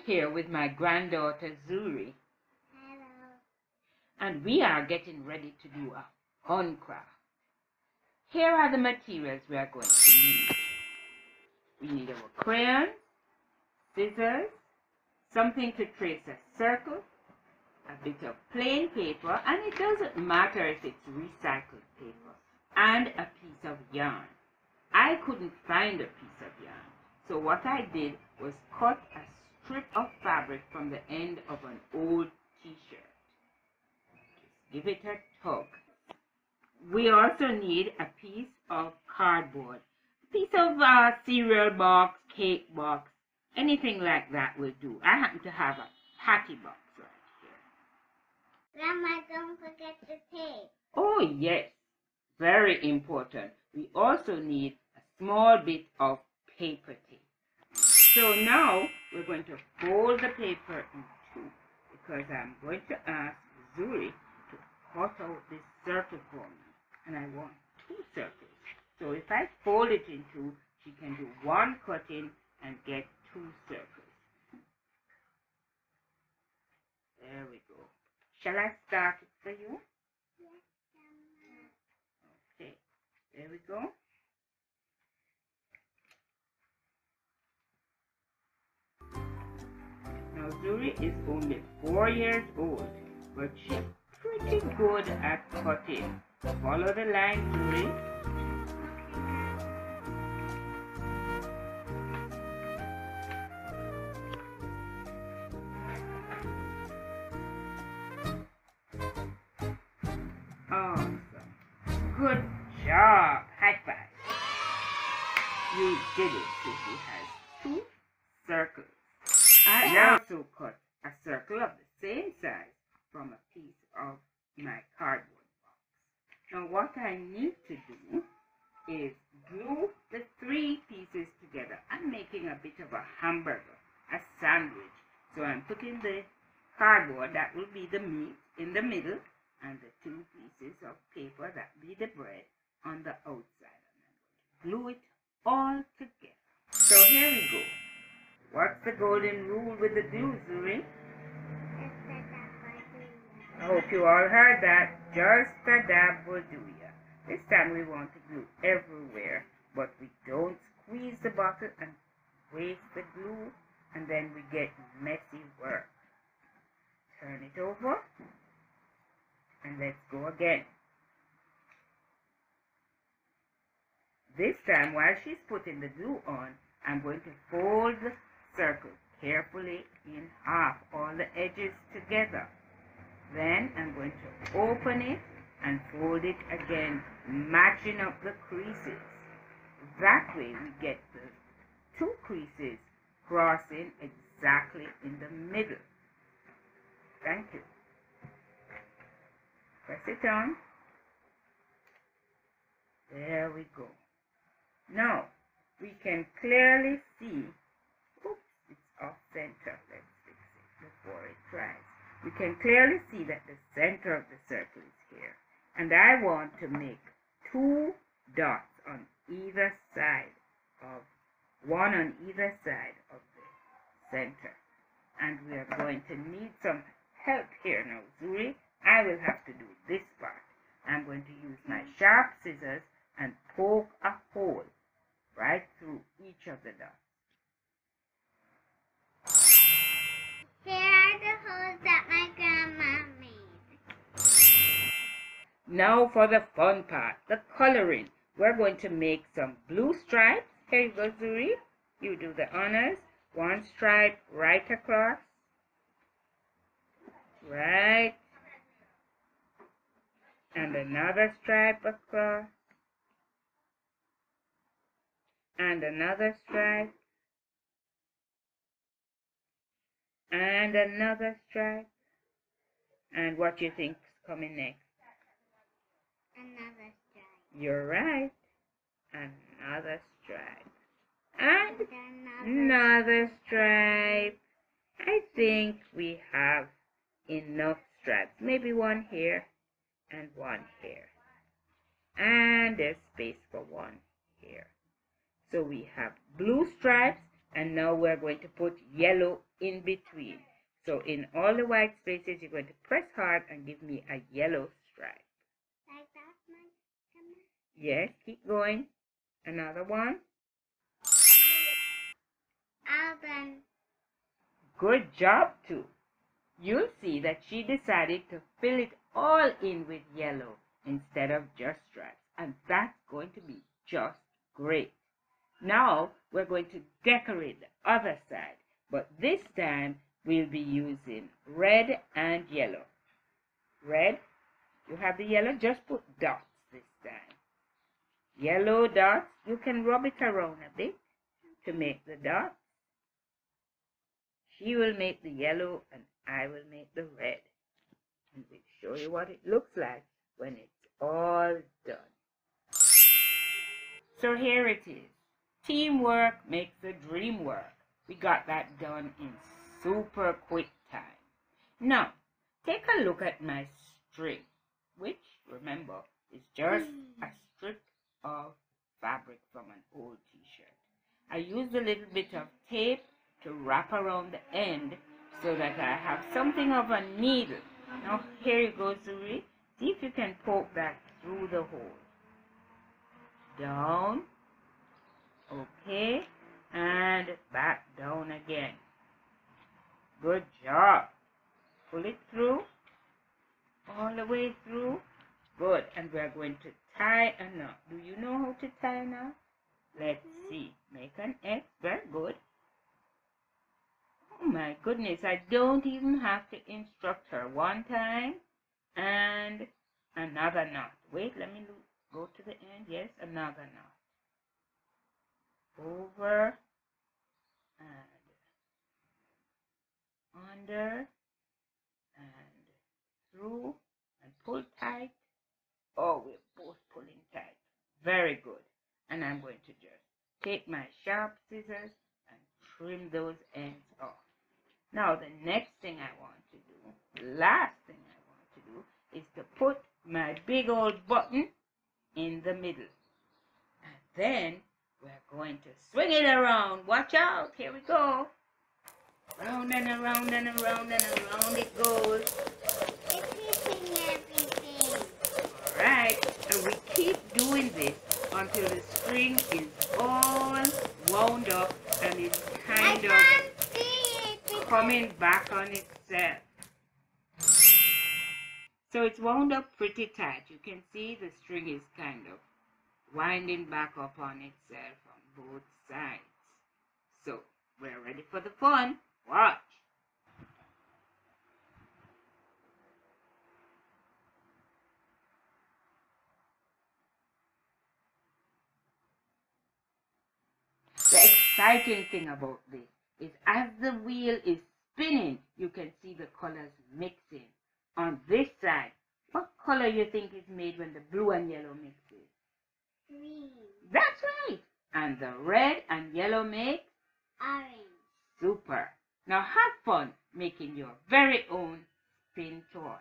here with my granddaughter Zuri. Hello. And we are getting ready to do a fun craft. Here are the materials we are going to need. We need our crayons, scissors, something to trace a circle, a bit of plain paper, and it doesn't matter if it's recycled paper, and a piece of yarn. I couldn't find a piece of yarn, so what I did was cut a strip of fabric from the end of an old t-shirt. Give it a tug. We also need a piece of cardboard, a piece of cereal box, cake box, anything like that will do. I happen to have a patty box right here. Grandma, don't forget the tape. Oh yes, very important. We also need a small bit of paper tape. So now we're going to fold the paper in two because I'm going to ask Zuri to cut out this circle for me. And I want two circles. So if I fold it in two, she can do one cutting and get two circles. There we go. Shall I start it for you? Yes, Grandma. Okay, there we go. Now Zuri is only 4 years old, but she's pretty good at cutting. Follow the line, Zuri. Awesome. Good job. High five. You did it. So she has two circles. I also cut a circle of the same size from a piece of my cardboard box. Now what I need to do is glue the three pieces together. I'm making a bit of a hamburger, a sandwich. So I'm putting the cardboard, that will be the meat, in the middle, and the two pieces of paper, that will be the bread, on the outside. And I'm going to glue it all together. So here we go. What's the golden rule with the glue, Zuri? I hope you all heard that. Just a dab will do ya. This time we want to glue everywhere, but we don't squeeze the bottle and waste the glue, and then we get messy work. Turn it over, and let's go again. This time, while she's putting the glue on, I'm going to fold the circle carefully in half, all the edges together. Then I'm going to open it and fold it again, matching up the creases. That way we get the two creases crossing exactly in the middle. Thank you. Press it on. There we go. Now we can clearly see, oops, it's off center. Let's fix it before it dries. We can clearly see that the center of the circle is here. And I want to make two dots on either side of, one on either side of the center. And we are going to need some help here now, Zuri. I will have to do this part. I'm going to use my sharp scissors and poke a hole right through each of the dots. Here are the holes that my grandma made. Now for the fun part, the coloring. We're going to make some blue stripes. Here you go, Zuri. You do the honors. One stripe right across. Right. And another stripe across. And another stripe. And another stripe. And what you think is coming next? Another stripe. You're right. Another stripe. And Another another stripe. I think we have enough stripes. Maybe one here and one here. And there's space for one here. So we have blue stripes, and now we're going to put yellow in between. So in all the white spaces, you're going to press hard and give me a yellow stripe. Like that, my grandma? Yes, keep going. Another one. All done. Good job, too. You'll see that she decided to fill it all in with yellow instead of just stripes. And that's going to be just great. Now we're going to decorate the other side. But this time we'll be using red and yellow. Red, you have the yellow, just put dots this time. Yellow dots, you can rub it around a bit to make the dots. She will make the yellow and I will make the red. And we'll show you what it looks like when it's all done. So here it is. Teamwork makes the dream work. We got that done in super quick time. Now, take a look at my string, which, remember, is just a strip of fabric from an old t-shirt. I used a little bit of tape to wrap around the end so that I have something of a needle. Now, here you go, Zuri. See if you can poke that through the hole. Down. Okay. And back down again. Good job. Pull it through. All the way through. Good. And we're going to tie a knot. Do you know how to tie a knot? Let's see. Make an X. Very good. Oh my goodness. I don't even have to instruct her. One time. And another knot. Wait, let me go to the end. Yes, another knot. Over and under and through and pull tight. Oh, we're both pulling tight. Very good. And I'm going to just take my sharp scissors and trim those ends off. Now the next thing I want to do, the last thing I want to do, is to put my big old button in the middle. And then we're going to swing it around. Watch out. Here we go. Round and around and around and around it goes. It's hitting everything. Alright. And we keep doing this until the string is all wound up and it's kind of coming back on itself. So it's wound up pretty tight. You can see the string is kind of winding back up on itself on both sides. So we're ready for the fun. Watch. The exciting thing about this is as the wheel is spinning, you can see the colors mixing. On this side, what color you think is made when the blue and yellow mixes? Green. That's right. And the red and yellow make Orange. super. Now have fun making your very own spin toy.